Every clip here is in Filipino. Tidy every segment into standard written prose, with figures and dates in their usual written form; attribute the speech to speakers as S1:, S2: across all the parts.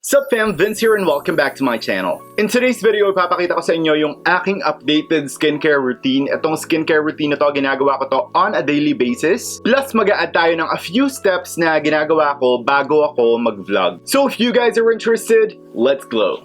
S1: Sup fam, Vince here and welcome back to my channel. In today's video, ipapakita ko sa inyo yung aking updated skincare routine. Itong skincare routine na to, ginagawa ko to on a daily basis. Plus, mag-a-add tayo ng a few steps na ginagawa ko bago ako mag-vlog. So if you guys are interested, let's glow!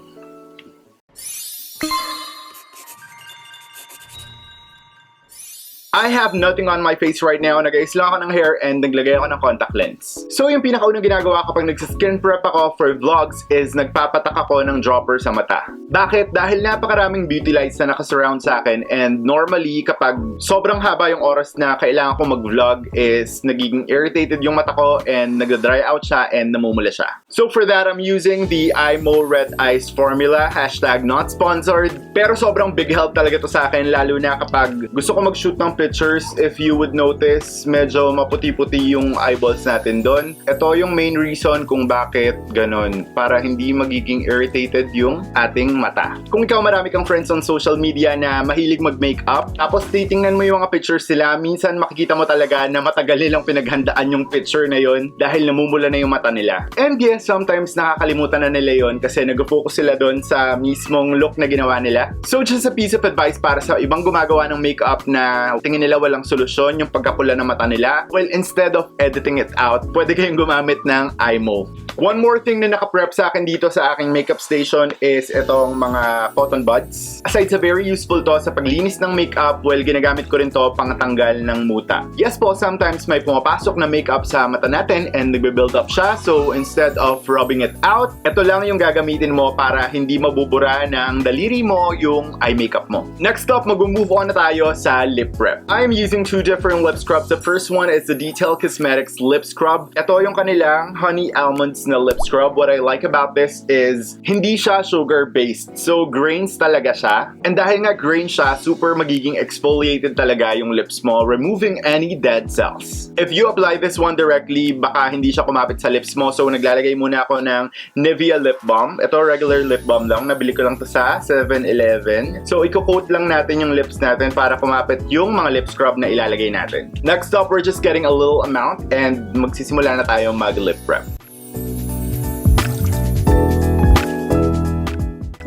S1: I have nothing on my face right now. Nag-ayos lang ako ng hair and naglagay ako ng contact lens. So yung pinakaunang ginagawa kapag nagsiskin prep ako for vlogs is nagpapatak ako ng dropper sa mata. Bakit? Dahil napakaraming beauty lights na nakasurround sa akin and normally kapag sobrang haba yung oras na kailangan ko mag-vlog is nagiging irritated yung mata ko and nagda-dry out siya and namumula siya. So for that, I'm using the IMO Red Eyes formula, hashtag not sponsored. Pero sobrang big help talaga to sa akin lalo na kapag gusto ko mag-shoot ng pictures. If you would notice, medyo maputi-puti yung eyeballs natin doon. Ito yung main reason kung bakit ganun, para hindi magiging irritated yung ating mata. Kung ikaw marami kang friends on social media na mahilig mag-makeup, tapos titingnan mo yung mga pictures sila, minsan makikita mo talaga na matagal nilang pinaghandaan yung picture na yon dahil namumula na yung mata nila. And yes, sometimes nakakalimutan na nila yon kasi nag-focus sila doon sa mismong look na ginawa nila. So just a piece of advice para sa ibang gumagawa ng makeup na tingin nila walang solusyon yung pagkapula ng mata nila, well, instead of editing it out, pwede kayong gumamit ng IMO. One more thing na nakaprep sa akin dito sa aking makeup station is itong mga cotton buds. Aside sa very useful to sa paglinis ng makeup, well, ginagamit ko rin to pangtanggal ng muta. Yes po, sometimes may pumapasok na makeup sa mata natin and nagbe-build up siya, so instead of rubbing it out, ito lang yung gagamitin mo para hindi mabubura ng daliri mo yung eye makeup mo. Next up, mag-move on na tayo sa lip prep. I'm using two different lip scrubs. The first one is the Detail Cosmetics lip scrub. Ito yung kanilang Honey Almonds na lip scrub. What I like about this is hindi siya sugar-based. So, grains talaga siya. And dahil nga grain siya, super magiging exfoliated talaga yung lips mo, removing any dead cells. If you apply this one directly, baka hindi siya kumapit sa lips mo. So, naglalagay muna ako ng Nivea lip balm. Ito, regular lip balm lang. Nabili ko lang to sa 7-Eleven. So, i-coat lang natin yung lips natin para kumapit yung mga lip scrub na ilalagay natin. Next up, we're just getting a little amount and magsisimula na tayo mag-lip prep.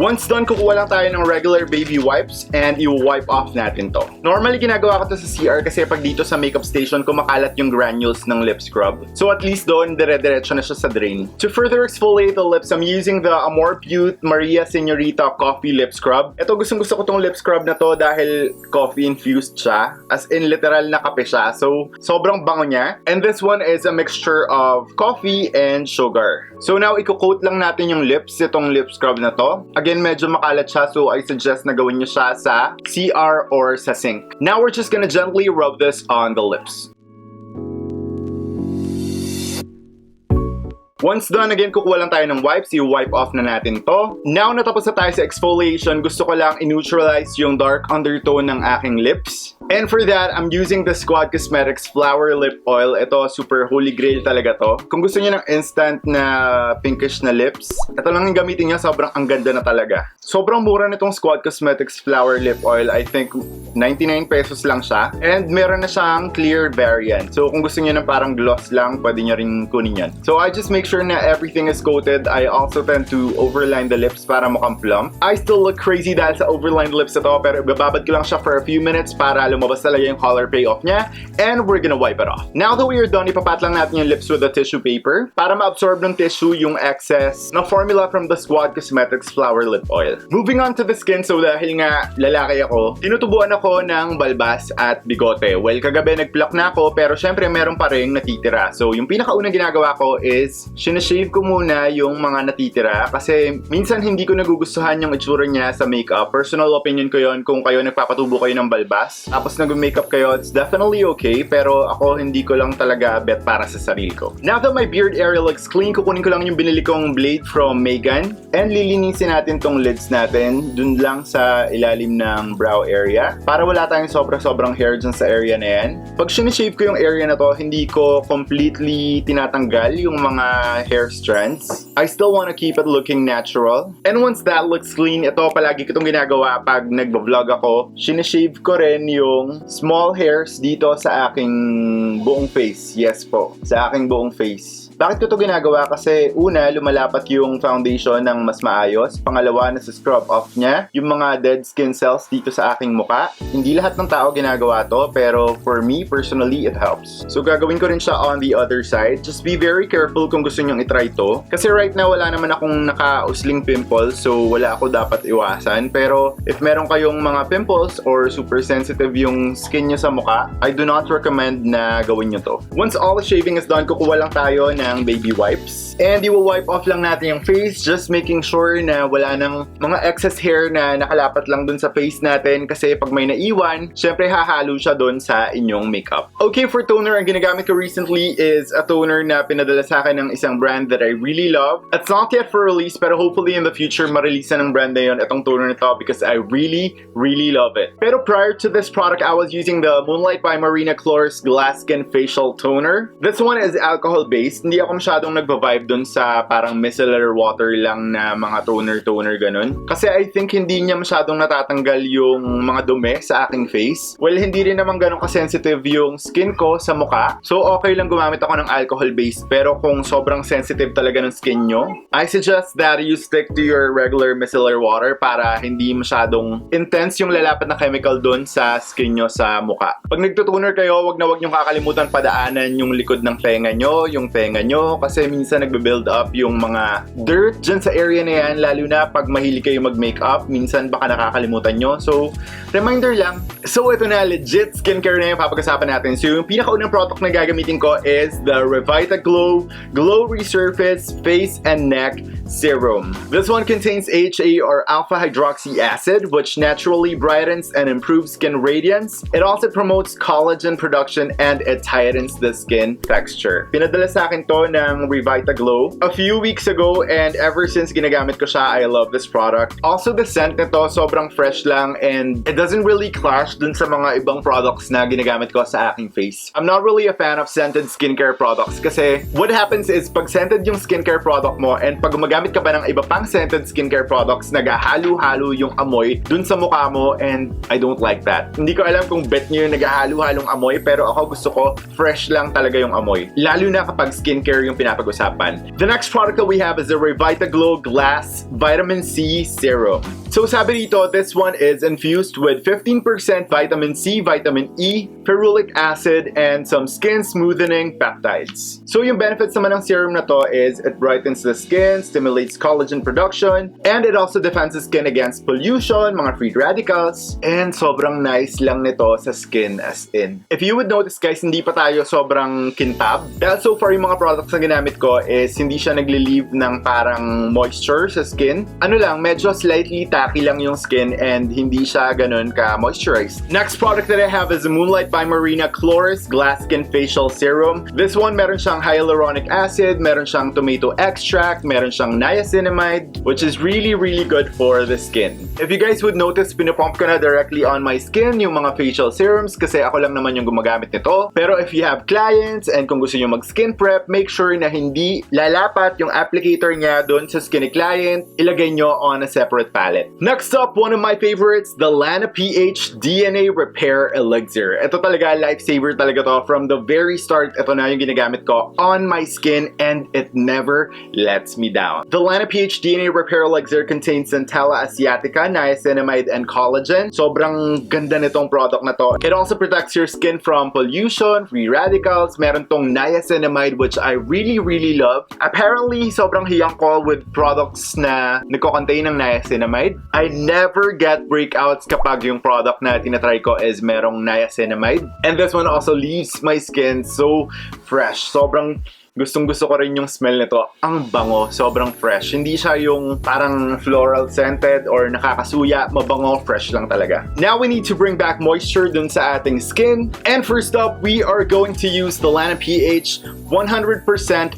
S1: Once done, kukuha lang tayo ng regular baby wipes and i-wipe off natin to. Normally, ginagawa ko to sa CR kasi pag dito sa makeup station, kumakalat yung granules ng lip scrub. So at least doon, dire-diretso na siya sa drain. To further exfoliate the lips, I'm using the Amor Pute Maria Señorita Coffee Lip Scrub. Ito, gustong-gusto ko tong lip scrub na to dahil coffee-infused siya. As in, literal na kape siya. So, sobrang bango niya. And this one is a mixture of coffee and sugar. So now, i-coat lang natin yung lips, itong lip scrub na to. Again, medyo makalat siya, so I suggest na gawin nyo siya sa CR or sa sink. Now, we're just gonna gently rub this on the lips. Once done, again, kukuha lang tayo ng wipes. I-wipe off na natin to. Now, natapos na tayo sa exfoliation, gusto ko lang i-neutralize yung dark undertone ng aking lips. And for that, I'm using the Squad Cosmetics Flower Lip Oil. Ito, super holy grail talaga to. Kung gusto niyo ng instant na pinkish na lips, ito lang yung gamitin niya. Sobrang ang ganda na talaga. Sobrang mura nitong Squad Cosmetics Flower Lip Oil. I think 99 pesos lang siya. And meron na siyang clear variant. So kung gusto niyo ng parang gloss lang, pwede niyo rin kunin yan. So I just make sure na everything is coated. I also tend to overline the lips para mukhang plump. I still look crazy dahil sa overlined lips ito, pero ibababad ko lang siya for a few minutes para lumabas talaga yung color payoff niya, and we're gonna wipe it off. Now that we are done, ipapat lang natin yung lips with a tissue paper para ma-absorb ng tissue yung excess na formula from the Squad Cosmetics Flower Lip Oil. Moving on to the skin, so dahil nga lalaki ako, tinutubuan ako ng balbas at bigote. Well, kagabi nag-pluck na ako, pero syempre meron pa rin natitira. So yung pinakaunang ginagawa ko is sinashave ko muna yung mga natitira kasi minsan hindi ko nagugustuhan yung itsura niya sa makeup. Personal opinion ko yon. Kung kayo nagpapatubo kayo ng balbas, tapos nag-makeup kayo, it's definitely okay, pero ako hindi ko lang talaga bet para sa sarili ko. Now that my beard area looks clean, kukunin ko lang yung binili kong blade from Megan and lilinisin natin tong lids natin dun lang sa ilalim ng brow area para wala tayong sobra-sobrang hair dyan sa area na yan. Pag sinishave ko yung area na to, hindi ko completely tinatanggal yung mga hair strands. I still want to keep it looking natural. And once that looks clean, ito palagi ko itong ginagawa pag nagbo-vlog ako, sinishave ko rin yung small hairs dito sa aking buong face. Yes po, sa aking buong face. Bakit ko to ginagawa? Kasi una, lumalapat yung foundation ng mas maayos. Pangalawa, nasa-scrub off niya yung mga dead skin cells dito sa aking muka. Hindi lahat ng tao ginagawa to, pero for me, personally, it helps. So gagawin ko rin siya on the other side. Just be very careful kung gusto nyong itry to. Kasi right now, wala naman akong naka-usling pimples, so wala ako dapat iwasan. Pero if meron kayong mga pimples or super sensitive yung skin nyo sa muka, I do not recommend na gawin nyo to. Once all the shaving is done, kukuha lang tayo ng baby wipes. And i-wipe off lang natin yung face, just making sure na wala nang mga excess hair na nakalapat lang dun sa face natin. Kasi pag may naiwan, syempre hahalo siya dun sa inyong makeup. Okay, for toner, ang ginagamit ko recently is a toner na pinadala sa akin ng isang brand that I really love. It's not yet for release, pero hopefully in the future, ma-release ng brand na yun itong toner na to because I really love it. Pero prior to this product, I was using the Moonlight by Marina Klor's GLAMSKIN Facial Toner. This one is alcohol-based. Hindi ako masyadong nagva-vibe dun sa parang micellar water lang na mga toner ganun. Kasi I think hindi niya masyadong natatanggal yung mga dumi sa aking face. Well, hindi rin naman ganun ka-sensitive yung skin ko sa mukha. So, okay lang gumamit ako ng alcohol-based. Pero kung sobrang sensitive talaga ng skin nyo, I suggest that you stick to your regular micellar water para hindi masyadong intense yung lalapat na chemical dun sa skin nyo sa mukha. Pag nagtutuner kayo, wag nyong kakalimutan padaanan yung likod ng tenga nyo, kasi minsan nagbe-build up yung mga dirt dyan sa area na yan, lalo na pag mahilig kayo mag-makeup, minsan baka nakakalimutan nyo. So, reminder lang. So, ito na, legit skincare na yung papag-usapan natin. So, yung pinakaunang product na gagamitin ko is the Revita Glow Resurface Face and Neck Serum. This one contains AHA or alpha hydroxy acid, which naturally brightens and improves skin radiance. It also promotes collagen production and it tightens the skin texture. Pinadala sa akin to ng Revita Glow a few weeks ago and ever since ginagamit ko siya, I love this product. Also, the scent nito sobrang fresh lang and it doesn't really clash dun sa mga ibang products na ginagamit ko sa aking face. I'm not really a fan of scented skincare products kasi what happens is pag scented yung skincare product mo and pag gumagamit ka ba ng iba pang scented skincare products, naghahalo-halo yung amoy dun sa mukha mo and I don't like that. Hindi ko alam kung bet nyo yung naghahalo-halong amoy pero ako gusto ko fresh lang talaga yung amoy. Lalo na kapag skincare yung pinapag-usapan. The next product that we have is the Revita Glow Glass Vitamin C Serum. So sabi dito, this one is infused with 15% vitamin C, vitamin E, ferulic acid, and some skin smoothening peptides. So yung benefits naman ng serum na to is it brightens the skin, stimulates collagen production, and it also defends the skin against pollution, mga free radicals, and sobrang nice lang nito sa skin as in. If you would notice guys, hindi pa tayo sobrang kintab. Dahil so far yung mga products na ginamit ko is hindi siya nagli-leave ng parang moisture sa skin. Ano lang, medyo slightly tacky lang yung skin and hindi siya ganun ka-moisturized. Next product that I have is the Moonlight by Marina Klor's GLAMSKIN Facial Serum. This one, meron siyang hyaluronic acid, meron siyang tomato extract, meron siyang niacinamide, which is really good for the skin. If you guys would notice, pinapump ko na directly on my skin yung mga facial serums kasi ako lang naman yung gumagamit nito. Pero if you have clients and kung gusto nyo mag-skin prep, make sure na hindi lalapat yung applicator niya doon sa skin ni client. Ilagay nyo on a separate palette. Next up, one of my favorites, the Lana PH DNA Repair Elixir. Ito talaga, lifesaver talaga to. From the very start, ito na yung ginagamit ko on my skin and it never lets me down. The Lana PH DNA Repair Elixir contains Centella asiatica, niacinamide, and collagen. Sobrang ganda nitong product na to. It also protects your skin from pollution, free radicals. Meron tong niacinamide which I really love. Apparently, sobrang hiyang ko with products na nagko-contain ng niacinamide. I never get breakouts kapag yung product na tinatry ko is merong niacinamide. And this one also leaves my skin so fresh. Sobrang gustong-gusto ko rin yung smell nito. Ang bango, sobrang fresh. Hindi siya yung parang floral scented or nakakasuya. Mabango, fresh lang talaga. Now we need to bring back moisture dun sa ating skin. And first up, we are going to use the Lana PH 100%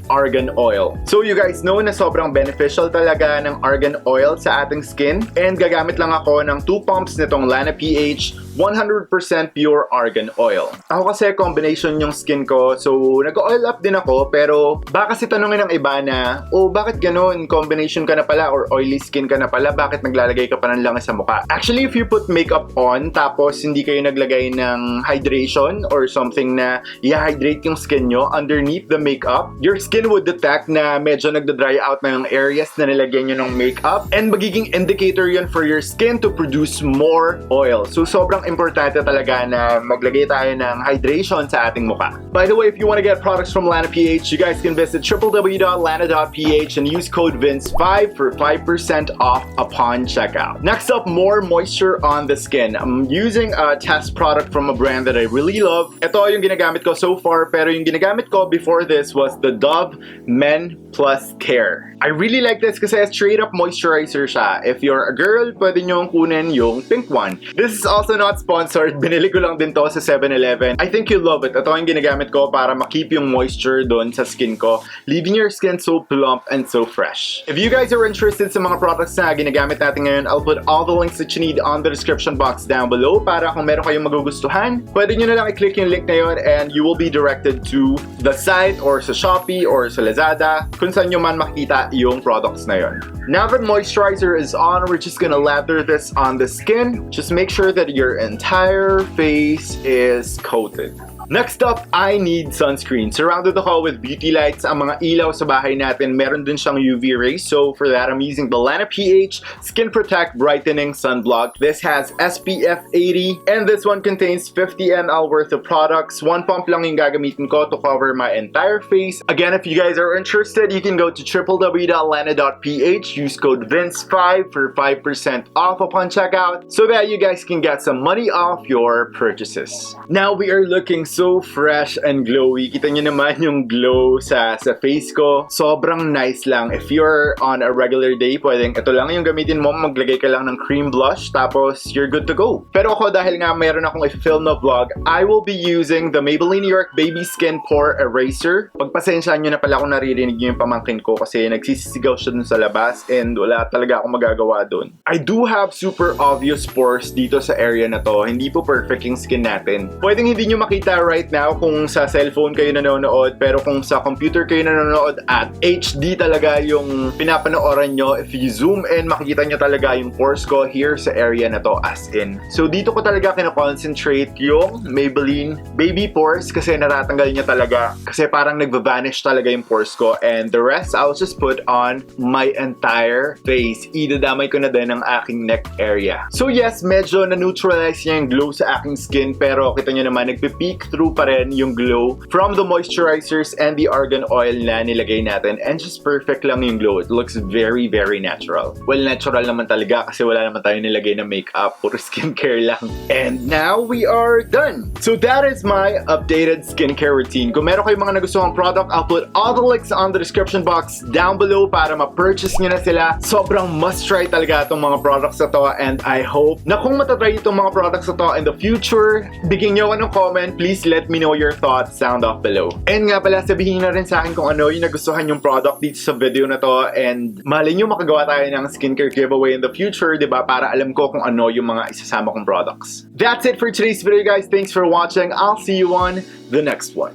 S1: argan oil. So you guys know na sobrang beneficial talaga ng argan oil sa ating skin. And gagamit lang ako ng 2 pumps nitong Lana PH 100% pure argan oil. Ako kasi combination yung skin ko, so nag-oil up din ako, pero baka kasi tanungin ng iba na, oh, bakit ganun? Combination ka na pala or oily skin ka na pala, bakit naglalagay ka pa ng langis sa mukha? Actually, if you put makeup on, tapos hindi kayo naglagay ng hydration or something na i-hydrate yung skin nyo, underneath underneath the makeup, your skin would detect na medyo nagda-dry out na yung areas na nilagyan nyo ng makeup, and magiging indicator yun for your skin to produce more oil. So sobrang importante talaga na maglagay tayo ng hydration sa ating mukha. By the way, if you want to get products from Lana PH, you guys can visit www.lana.ph and use code VNCI for 5% off upon checkout. Next up, more moisture on the skin. I'm using a test product from a brand that I really love. Ito yung ginagamit ko so far, pero yung ginagamit ko before this was the Dove Men Plus Care. I really like this kasi straight up moisturizer siya. If you're a girl, pwede nyo kunin yung pink one. This is also not sponsored. Binili ko lang din to sa 7-Eleven. I think you'll love it. Ito yung ginagamit ko para makip yung moisture doon sa skin ko, leaving your skin so plump and so fresh. If you guys are interested sa mga products na ginagamit natin ngayon, I'll put all the links that you need on the description box down below para kung meron kayong magugustuhan, pwede nyo na lang i-click yung link na yun and you will be directed to the site or sa Shopee or sa Lazada kung saan nyo man makita yung products na yun. Now that moisturizer is on, we're just gonna lather this on the skin. Just make sure that your entire face is coated. Next up, I need sunscreen. Surrounded ako with beauty lights. Ang mga ilaw sa bahay natin, meron din siyang UV rays. So for that, I'm using the Lana PH Skin Protect Brightening Sunblock. This has SPF 80 and this one contains 50 ml worth of products. One pump lang yung gagamitin ko to cover my entire face. Again, if you guys are interested, you can go to www.lana.ph, use code VNCI for 5% off upon checkout so that you guys can get some money off your purchases. Now we are looking so fresh and glowy. Kita nyo naman yung glow sa face ko. Sobrang nice lang. If you're on a regular day, pwedeng ito lang yung gamitin mo. Maglagay ka lang ng cream blush, tapos you're good to go. Pero ako, dahil nga mayroon akong i-film na vlog, I will be using the Maybelline New York Baby Skin Pore Eraser. Pagpasensyaan nyo na pala kung naririnig nyo yung pamangkin ko kasi nagsisisigaw siya dun sa labas and wala talaga akong magagawa dun. I do have super obvious pores dito sa area na to. Hindi po perfect yung skin natin. Pwedeng hindi nyo makita right now kung sa cellphone kayo nanonood, pero kung sa computer kayo nanonood at HD talaga yung pinapanooran nyo, if you zoom in, makikita nyo talaga yung pores ko here sa area na to as in. So dito ko talaga kina-concentrate yung Maybelline Baby Pores kasi natatanggal niya talaga kasi parang nagva-vanish talaga yung pores ko, and the rest I'll just put on my entire face. Idadamay ko na din ang aking neck area. So yes, medyo na-neutralize niya yung glow sa aking skin, pero kita nyo naman nagpe-peek through pa rin yung glow from the moisturizers and the argan oil na nilagay natin, and just perfect lang yung glow. It looks very, very natural. Well, natural naman talaga kasi wala naman tayo nilagay na makeup, puro skincare lang. And now we are done! So that is my updated skincare routine. Kung meron kayong mga nagustuhang product, I'll put all the links on the description box down below para ma-purchase nyo na sila. Sobrang must-try talaga itong mga products na to, and I hope na kung matatry itong mga products na to in the future, bigyan nyo ako ng comment. Please let me know your thoughts, sound off below. And nga pala, sabihin na rin sa akin kung ano yung nagustuhan yung product dito sa video na to, and malay nyo makagawa tayo ng skincare giveaway in the future, diba? Para alam ko kung ano yung mga isasama kong products. That's it for today's video, guys. Thanks for watching. I'll see you on the next one.